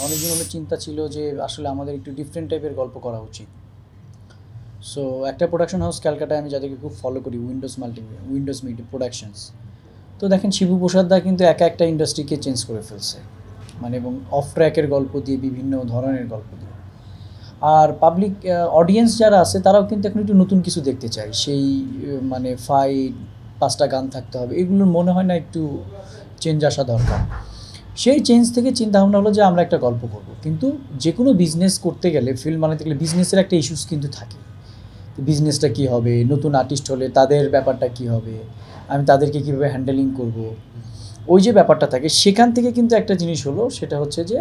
অনেকদিন হলো চিন্তা ছিল যে আসলে আমাদের একটু ডিফারেন্ট টাইপের গল্প করা উচিত। সো একটা প্রোডাকশন হাউস ক্যালকাটায় আমি যাদেরকে খুব ফলো করি, উইন্ডোজ মিডিয়া প্রোডাকশনস। তো দেখেন শিবু প্রসাদ দা কিন্তু একা একটা ইন্ডাস্ট্রিকে চেঞ্জ করে ফেলছে, মানে এবং অফ ট্র্যাকের গল্প দিয়ে, বিভিন্ন ধরনের গল্প দিয়ে। আর পাবলিক অডিয়েন্স যারা আছে তারাও কিন্তু এখন একটু নতুন কিছু দেখতে চায়। সেই মানে ফাইট, 5টা গান থাকতে হবে, এগুলোর মনে হয় না একটু চেঞ্জ আসা দরকার। সেই চেঞ্জ থেকে চিন্তা ভাবনা হলো যে আমরা একটা গল্প করব। কিন্তু যে কোনো বিজনেস করতে গেলে, ফিল্ম বানাতে গেলে বিজনেসের একটা ইস্যুস কিন্তু থাকে। বিজনেসটা কী হবে, নতুন আর্টিস্ট হলে তাদের ব্যাপারটা কী হবে, আমি তাদেরকে কীভাবে হ্যান্ডেলিং করব, ওই যে ব্যাপারটা থাকে। সেখান থেকে কিন্তু একটা জিনিস হলো, সেটা হচ্ছে যে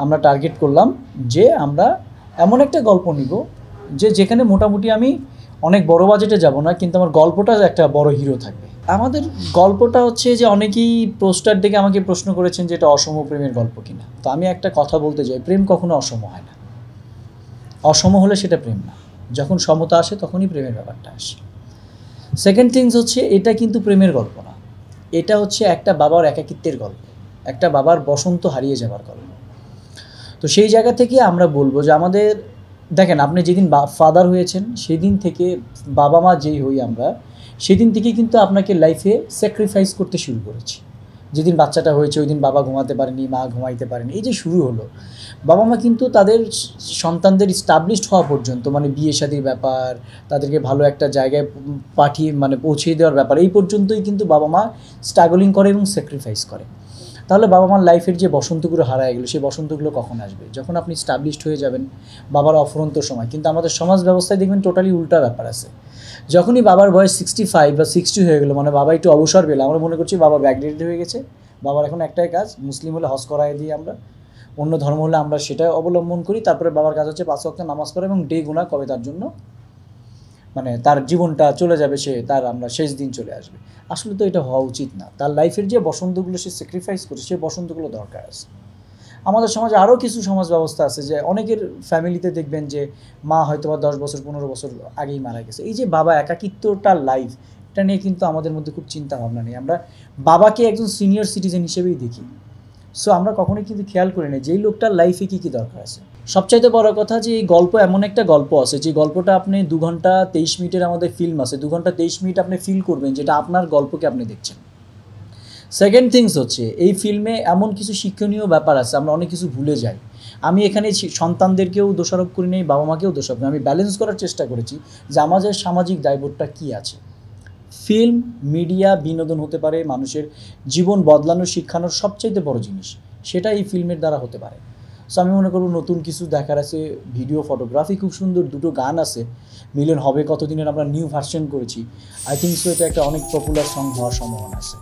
আমরা টার্গেট করলাম যে আমরা এমন একটা গল্প নিব যেখানে মোটামুটি আমি অনেক বড় বাজেটে যাব না, কিন্তু আমার গল্পটা একটা বড় হিরো থাকবে। আমাদের গল্পটা হচ্ছে যে অনেকেই পোস্টার দেখে আমাকে প্রশ্ন করেছেন যে এটা অসম প্রেমের গল্প কিনা। তো আমি একটা কথা বলতে চাই, প্রেম কখনো অসম হয় না। অসম হলে সেটা প্রেম না, যখন সমতা আসে তখনই প্রেমের ব্যাপারটা আসে। সেকেন্ড থিংস হচ্ছে, এটা কিন্তু প্রেমের গল্প না, এটা হচ্ছে একটা বাবার একাকিত্বের গল্প, একটা বাবার বসন্ত হারিয়ে যাবার গল্প। তো সেই জায়গা থেকে আমরা বলবো যে আমাদের, দেখেন আপনি যেদিন ফাদার হয়েছেন সেদিন থেকে, বাবা মা যেই হই আমরা, সেদিন থেকে কিন্তু আপনাকে লাইফে স্যাক্রিফাইস করতে শুরু করেছি। যেদিন বাচ্চাটা হয়েছে ওই দিন বাবা ঘুমাতে পারেনি, মা ঘুমাইতে পারেনি, এই যে শুরু হলো, বাবা মা কিন্তু তাদের সন্তানদের স্টাবলিশড হওয়া পর্যন্ত, মানে বিয়ে শাদির ব্যাপার, তাদেরকে ভালো একটা জায়গায় পাঠিয়ে মানে পৌঁছে দেওয়ার ব্যাপার, এই পর্যন্তই কিন্তু বাবা মা স্ট্রাগলিং করে এবং স্যাক্রিফাইস করে। তাহলে বাবা মার লাইফের যে বসন্তগুলো হারায় গেলো, সেই বসন্তগুলো কখন আসবে? যখন আপনি স্টাবলিশড হয়ে যাবেন, বাবার অফুরন্ত সময়। কিন্তু আমাদের সমাজ ব্যবস্থায় দেখবেন টোটালি উল্টা ব্যাপার আছে। যখনই বাবার বয়স 65 বা 60 হয়ে গেলো, মানে বাবা একটু অবসর পেলে, আমরা মনে করছি বাবা ব্যাকডেটেড হয়ে গেছে, বাবার এখন একটাই কাজ, মুসলিম হলে হজ করায় দিই আমরা, অন্য ধর্ম হলে আমরা সেটা অবলম্বন করি। তারপরে বাবার কাজ হচ্ছে 5 ওয়াক্ত নামাজ পড়া এবং ডে গুনাহ কবে তার জন্য, মানে তার জীবনটা চলে যাবে, সে তার আমরা শেষ দিন চলে আসবে। আসলে তো এটা হওয়া উচিত না। তার লাইফের যে বসন্তগুলো সে স্যাক্রিফাইস করে, সেই বসন্তগুলো দরকার আছে। আমাদের সমাজে আরও কিছু সমাজ ব্যবস্থা আছে যে অনেকের ফ্যামিলিতে দেখবেন যে মা হয়তো বা 10 বছর 15 বছর আগেই মারা গেছে। এই যে বাবা একাকিত্বটার লাইফ, এটা নিয়ে কিন্তু আমাদের মধ্যে খুব চিন্তা ভাবনা নেই। আমরা বাবাকে একজন সিনিয়র সিটিজেন হিসেবেই দেখি। সো আমরা কখনোই কিন্তু খেয়াল করি না যেই লোকটার লাইফে কী কী দরকার আছে। সবচাইতে বড় কথা যে এই গল্প, এমন একটা গল্প আছে যে গল্পটা আপনি 2 ঘন্টা 23 মিনিটের আমাদের ফিল্ম আছে, 2 ঘন্টা 23 মিনিট আপনি ফিল করবেন যেটা আপনার গল্পকে আপনি দেখছেন। সেকেন্ড থিংস হচ্ছে, এই ফিল্মে এমন কিছু শিক্ষণীয় ব্যাপার আছে, আমরা অনেক কিছু ভুলে যাই। আমি এখানে সন্তানদেরকেও দোষারোপ করি নাই, বাবা মাকেও দোষারোপ করি, আমি ব্যালেন্স করার চেষ্টা করেছি যে আমাদের সামাজিক দায়বদ্ধতা কী আছে। ফিল্ম, মিডিয়া, বিনোদন হতে পারে মানুষের জীবন বদলানোর, শিক্ষানোর সবচাইতে বড় জিনিস, সেটা এই ফিল্মের দ্বারা হতে পারে। সো আমি মনে করব নতুন কিছু দেখার আছে। ভিডিও, ফটোগ্রাফি খুব সুন্দর, 2টো গান আছে, মিলন হবে কতদিনের আমরা নিউ ভার্সন করেছি। আই থিঙ্ক সো এটা একটা অনেক পপুলার সং হওয়ার সম্ভাবনা আছে।